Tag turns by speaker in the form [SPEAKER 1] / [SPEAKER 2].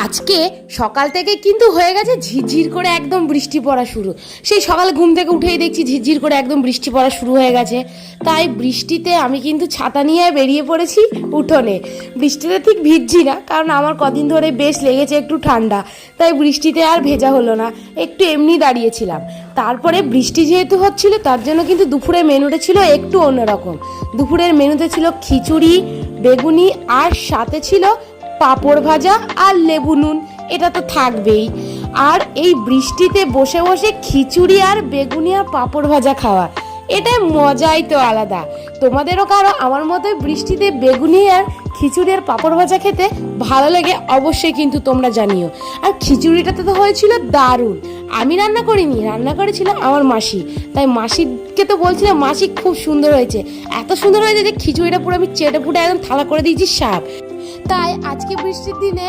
[SPEAKER 1] আজকে সকাল থেকে কিন্তু হয়ে গেছে ঝিরঝির করে একদম বৃষ্টি পড়া শুরু। সেই সকালে ঘুম থেকে উঠেই দেখছি ঝিরঝির করে একদম বৃষ্টি পড়া শুরু হয়ে গেছে। তাই বৃষ্টিতে আমি কিন্তু ছাতা নিয়ে বেরিয়ে পড়েছি উঠোনে। বৃষ্টিতে ঠিক ভিজছি না, কারণ আমার কদিন ধরে বেশ লেগেছে একটু ঠান্ডা, তাই বৃষ্টিতে আর ভেজা হলো না, একটু এমনি দাঁড়িয়েছিলাম। তারপরে বৃষ্টি যেহেতু হচ্ছিল তার জন্য কিন্তু দুপুরের মেনুটা ছিল একটু অন্যরকম। দুপুরের মেনুতে ছিল খিচুড়ি, বেগুনি, আর সাথে ছিল পাঁপড় ভাজা আর লেবু নুন। এটা তো থাকবেই। আর এই বৃষ্টিতে বসে বসে খিচুড়ি আর বেগুনি আর পাঁপড় ভাজা খাওয়া, এটা মজাই তো আলাদা। তোমাদেরও কারো আমার মতো বৃষ্টিতে বেগুনি আর খিচুড়ি আর পাঁপড় ভাজা খেতে ভালো লাগে অবশ্যই কিন্তু তোমরা জানিও। আর খিচুড়িটাতে তো হয়েছিল দারুণ। আমি রান্না করিনি, রান্না করেছিল আমার মাসি। তাই মাসিকে তো বলছিলাম মাসি খুব সুন্দর হয়েছে, এত সুন্দর হয়েছে যে খিচুড়িটা পুরো আমি চেটে পুটে একদম থালা করে দিয়েছি সাপ। তাই আজকে বৃষ্টির দিনে